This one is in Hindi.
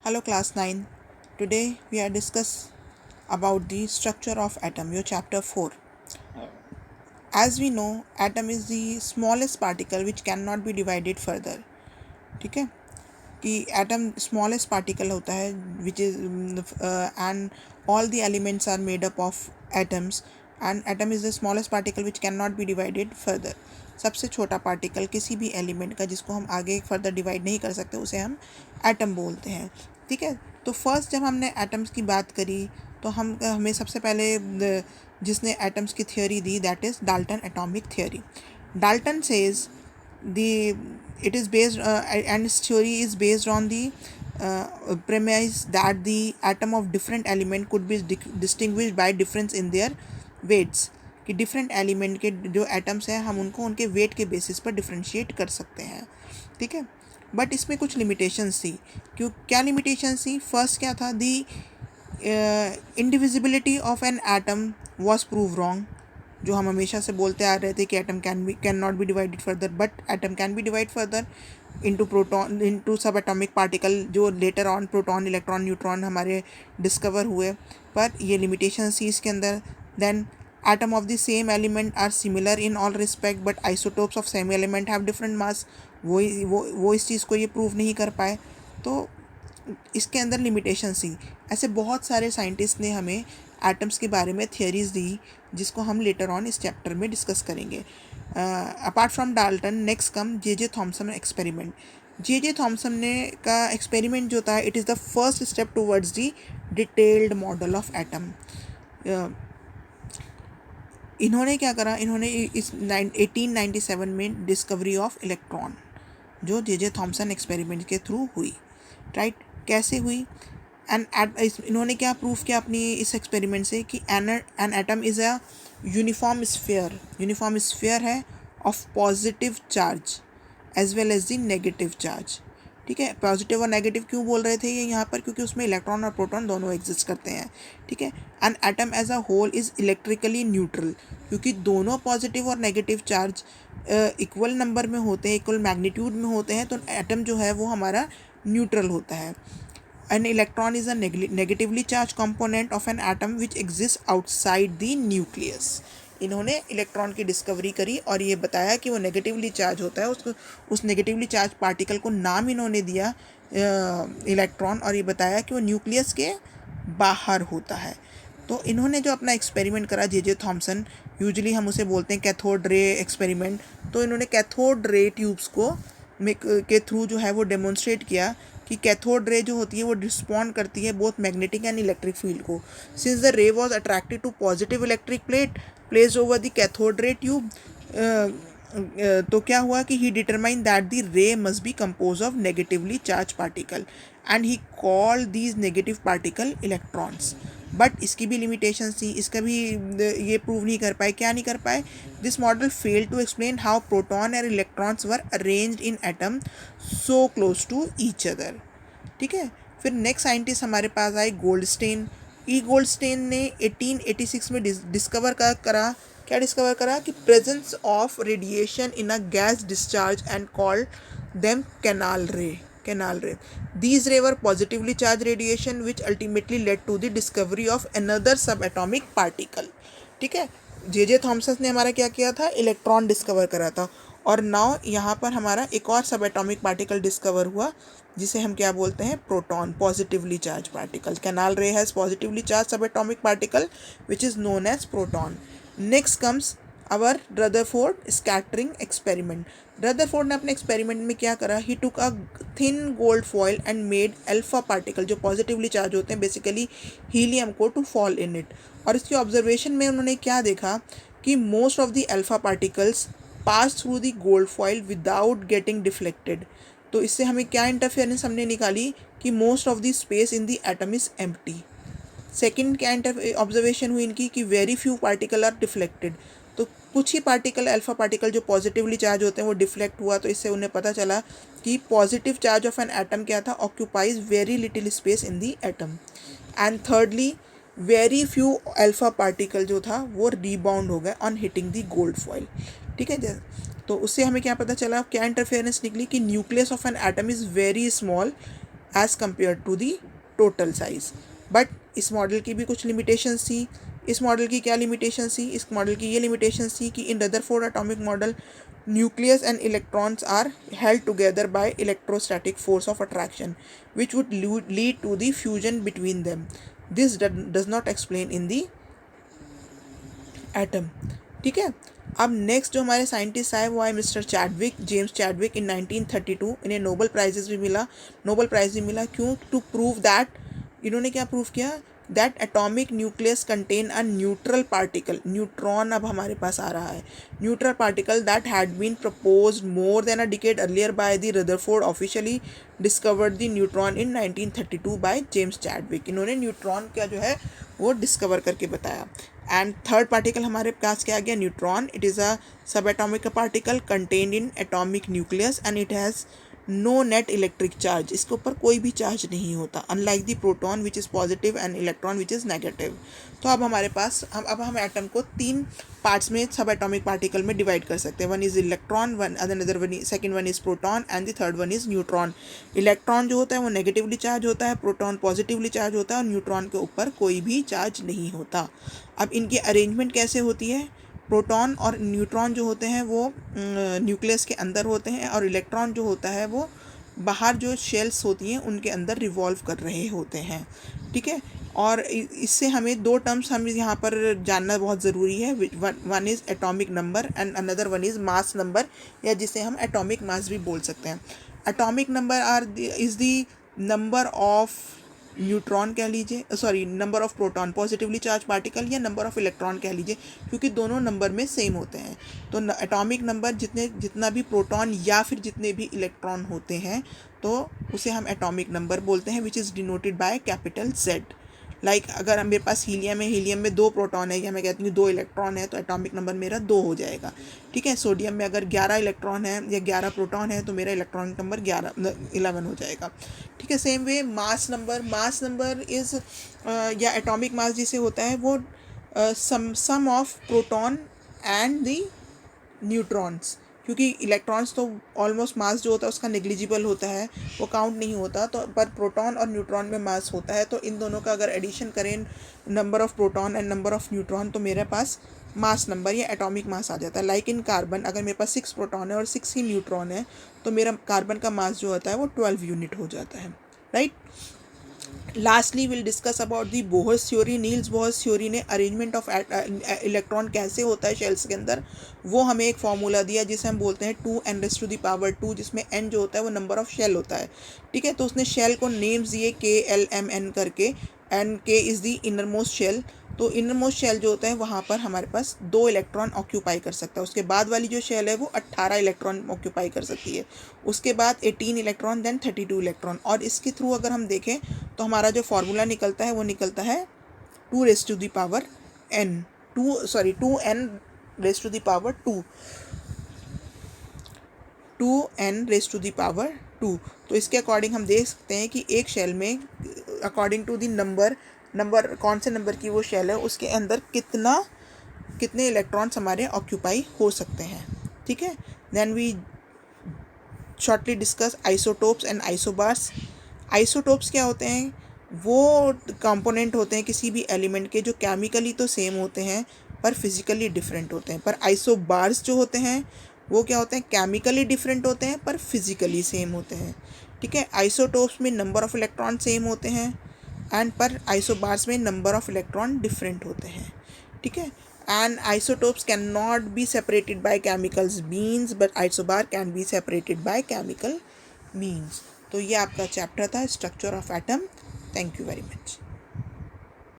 Hello class 9. Today we are discuss about the structure of atom, your chapter 4. As we know, atom is the smallest particle which cannot be divided further. ठीक है कि atom smallest particle होता है which is and all the elements are made up of atoms and atom is the smallest particle which cannot be divided further. सबसे छोटा पार्टिकल किसी भी एलिमेंट का जिसको हम आगे फर्दर डिवाइड नहीं कर सकते उसे हम एटम बोलते हैं. ठीक है, तो फर्स्ट जब हमने एटम्स की बात करी तो हमें सबसे पहले जिसने एटम्स की theory the that is Dalton atomic theory. Dalton says the it is based and its theory is based on the premise that the atom of different element could be distinguished by difference in their weights. कि डिफरेंट एलिमेंट के जो एटम्स हैं हम उनको उनके वेट के बेसिस पर डिफ्रेंशिएट कर सकते हैं. ठीक है, बट इसमें कुछ लिमिटेशंस थी. क्या लिमिटेशंस थी? फर्स्ट क्या था? The indivisibility of an atom was prove wrong. जो हम हमेशा से बोलते आ रहे थे कि atom can not be divided further, but atom can be divide further into sub atomic particle जो later on proton electron neutron हमारे डिस्कवर हुए. पर ये लिमिटेशन थी इसके अंदर. Then atom of the same element are similar in all respect but isotopes of same element have different mass. वो इस चीज़ को ये प्रूव नहीं कर पाए. तो इसके अंदर लिमिटेशन थी. ऐसे बहुत सारे साइंटिस्ट ने हमें एटम्स के बारे में थियरीज दी जिसको हम लेटर ऑन इस चैप्टर में डिस्कस करेंगे. Apart from Dalton next come J Thomson experiment. J Thomson ने का एक्सपेरिमेंट जो था it is the first step towards the detailed model of atom. इन्होंने क्या करा? इन्होंने इस 1897 में डिस्कवरी ऑफ इलेक्ट्रॉन जो जे थॉमसन एक्सपेरिमेंट के थ्रू हुई. राइट, कैसे हुई? एंड इन्होंने क्या प्रूफ किया अपनी इस एक्सपेरिमेंट से कि an atom is a uniform sphere है of positive charge as well as the negative charge. ठीक है, पॉजिटिव और नेगेटिव क्यों बोल रहे थे ये यहाँ पर? क्योंकि उसमें इलेक्ट्रॉन और प्रोटॉन दोनों एग्जिस्ट करते हैं. ठीक है, an atom as a whole is electrically neutral. क्योंकि दोनों पॉजिटिव और नेगेटिव चार्ज इक्वल नंबर में होते हैं, इक्वल मैग्नीट्यूड में होते हैं, तो एटम जो है वो हमारा न्यूट्रल होता है. An electron is a negatively charged component of an atom which exists outside the nucleus. इन्होंने इलेक्ट्रॉन की डिस्कवरी करी और ये बताया कि वो नेगेटिवली चार्ज होता है. उस नेगेटिवली चार्ज पार्टिकल को नाम इन्होंने दिया इलेक्ट्रॉन और ये बताया कि वो न्यूक्लियस के बाहर होता है. तो इन्होंने जो अपना एक्सपेरिमेंट करा जे थॉमसन, यूजुअली हम उसे बोलते हैं कैथोड रे एक्सपेरिमेंट. तो इन्होंने कैथोड रे ट्यूब्स के थ्रू जो है वो डेमोन्स्ट्रेट किया कि कैथोड रे जो होती है वो रिस्पॉन्ड करती है both magnetic and electric field को. Since the ray was attracted to positive electric plate placed over the cathode ray tube, तो क्या हुआ कि he determine that the ray must be compose of negatively charge particle and he called these negative particle electrons. But इसकी भी लिमिटेशंस थी. इसका भी ये प्रूव नहीं कर पाए. क्या नहीं कर पाए? This model fail to explain how proton और electrons were arranged in atom so close to each other. ठीक है, फिर नेक्स्ट साइंटिस्ट हमारे पास आए गोल्डस्टेन. गोल्डस्टेन ने 1886 में डिस्कवर करा कि presence of radiation in a gas discharge and called them canal रे. These rays were positively charged radiation which ultimately led to the discovery of another subatomic particle. ठीक है, जे थॉमसन ने हमारा क्या किया था? इलेक्ट्रॉन डिस्कवर करा था. और नाउ यहाँ पर हमारा एक और सब एटॉमिक पार्टिकल डिस्कवर हुआ जिसे हम क्या बोलते हैं? Proton, positively charge particle. Canal ray has positively charge sub atomic particle which is known as proton. Next comes our Rutherford scattering experiment. Rutherford ने अपने एक्सपेरिमेंट में क्या करा? He took a thin gold foil and made alpha particle जो पॉजिटिवली चार्ज होते हैं बेसिकली हीलियम को टू फॉल इन इट. और इसकी ऑब्जर्वेशन में उन्होंने क्या देखा कि most of the alpha particles pass through the gold foil without getting deflected. तो इससे हमें क्या इंटरफेरेंस हमने निकाली कि most of the space in the atom is empty. Second क्या ऑब्जर्वेशन हुई इनकी कि very few particle are deflected. तो कुछ ही पार्टिकल अल्फा पार्टिकल जो पॉजिटिवली चार्ज होते हैं वो डिफ्लेक्ट हुआ. तो इससे उन्हें पता चला कि positive charge of an atom क्या था? Occupies very little space in the atom. And thirdly very few alpha particle जो था वो रीबाउंड हो गए on hitting the gold foil. ठीक है, तो उससे हमें क्या पता चला? क्या इंटरफेरेंस निकली कि nucleus of an atom is very small as compare to the total size. But इस मॉडल की भी कुछ लिमिटेशंस थी। इस मॉडल की क्या लिमिटेशंस थी? इस मॉडल की ये लिमिटेशंस थी कि in Rutherford atomic model nucleus and electrons are held together by electrostatic force of attraction which would lead to the fusion between them. This does not explain in the atom. ठीक है। अब नेक्स्ट जो हमारे साइंटिस्ट आए वो आए मिस्टर चैडविक, जेम्स चैडविक इन 1932। इन्हें नोबल प्राइजेस भी मिला, नोबल प्राइज़ भी मिला। क्यों? टू प्रूव दैट, इन्होंने क्या प्रूव किया? That atomic nucleus contain a neutral particle, neutron अब हमारे पास आ रहा है, neutral particle that had been proposed more than a decade earlier by the Rutherford officially discovered the neutron in 1932 by James Chadwick. इन्होंने न्यूट्रॉन का जो है वो डिस्कवर करके बताया। एंड थर्ड पार्टिकल हमारे पास क्या आ गया? न्यूट्रॉन। इट इज़ अ सब atomic particle contained in atomic nucleus and it has no net electric charge. इसके ऊपर कोई भी चार्ज नहीं होता, unlike the proton which is positive and electron which is negative. तो अब हमारे पास हम एटम को 3 पार्ट्स में सब एटॉमिक पार्टिकल में डिवाइड कर सकते हैं। One is electron, one another one, second one is proton and the third one is neutron. Electron जो होता है वो नेगेटिवली चार्ज होता है, प्रोटॉन पॉजिटिवली चार्ज होता है और न्यूट्रॉन के ऊपर कोई भी चार्ज नहीं होता। अब इनकी अरेंजमेंट कैसे होती है? प्रोटॉन और न्यूट्रॉन जो होते हैं वो न्यूक्लियस के अंदर होते हैं और इलेक्ट्रॉन जो होता है वो बाहर जो शेल्स होती हैं उनके अंदर रिवॉल्व कर रहे होते हैं। ठीक है। और इससे हमें 2 टर्म्स हम यहाँ पर जानना बहुत ज़रूरी है। One is atomic number and another one is mass number, या जिसे हम एटॉमिक मास भी बोल सकते हैं। Atomic number is the number of neutron कह लीजिए, sorry number of proton positively charge particle, या नंबर ऑफ इलेक्ट्रॉन कह लीजिए, क्योंकि दोनों नंबर में सेम होते हैं। तो एटॉमिक नंबर जितना भी प्रोटॉन या फिर जितने भी इलेक्ट्रॉन होते हैं तो उसे हम एटॉमिक नंबर बोलते हैं, which is denoted by capital Z। Like अगर मेरे पास हीलियम है, हीलियम में 2 प्रोटॉन है या मैं कहती हूँ 2 इलेक्ट्रॉन है, तो एटॉमिक नंबर मेरा 2 हो जाएगा। ठीक है। सोडियम में अगर 11 इलेक्ट्रॉन है या 11 प्रोटॉन है तो मेरा इलेक्ट्रॉनिक नंबर 11 हो जाएगा। ठीक है। Same way mass number is या एटॉमिक मास जिसे होता है वो sum of proton and the neutrons, क्योंकि इलेक्ट्रॉन्स तो ऑलमोस्ट मास जो होता है उसका नेग्लिजिबल होता है, वो काउंट नहीं होता। तो पर प्रोटॉन और न्यूट्रॉन में मास होता है, तो इन दोनों का अगर एडिशन करें number of proton and number of neutron तो मेरे पास मास नंबर या एटॉमिक मास आ जाता है। लाइक इन कार्बन, अगर मेरे पास 6 प्रोटॉन है और 6 ही न्यूट्रॉन है तो मेरा कार्बन का मास जो होता है वो 12 यूनिट हो जाता है। Right. Lastly will discuss about the Bohr's theory. Niels Bohr's theory ने अरेंजमेंट ऑफ इलेक्ट्रॉन कैसे होता है शेल्स के अंदर, वो हमें एक फॉर्मूला दिया जिसे हम बोलते हैं 2n⁻², जिसमें n जो होता है वो नंबर ऑफ शेल होता है। ठीक है। तो उसने शेल को नेम्स दिए KLMN करके, and K is the innermost shell. तो इनर मोस्ट शेल जो होता है वहाँ पर हमारे पास 2 इलेक्ट्रॉन ऑक्यूपाई कर सकता है। उसके बाद वाली जो शेल है वो 18 इलेक्ट्रॉन ऑक्यूपाई कर सकती है। उसके बाद 18 इलेक्ट्रॉन, देन 32 इलेक्ट्रॉन। और इसके थ्रू अगर हम देखें तो हमारा जो फार्मूला निकलता है वो निकलता है 2n raise to the power 2 तो इसके अकॉर्डिंग हम देख सकते हैं कि एक शेल में अकॉर्डिंग टू द नंबर कौन से नंबर की वो शेल है उसके अंदर कितने इलेक्ट्रॉन्स हमारे ऑक्यूपाई हो सकते हैं। ठीक है। Then we shortly discuss isotopes and isobars. Isotopes क्या होते हैं? वो कंपोनेंट होते हैं किसी भी एलिमेंट के जो केमिकली तो सेम होते हैं पर फिजिकली डिफरेंट होते हैं। पर आइसोबार्स जो होते हैं वो क्या होते हैं? केमिकली डिफरेंट होते हैं पर फिजिकली सेम होते हैं। ठीक है। आइसोटोप्स में नंबर ऑफ इलेक्ट्रॉन सेम होते हैं एंड पर आइसोबार्स में नंबर ऑफ इलेक्ट्रॉन डिफरेंट होते हैं। ठीक है। and isotopes cannot be separated by chemicals means but isobar can be separated by chemical means। तो ये आपका चैप्टर था structure of atom. Thank you very much.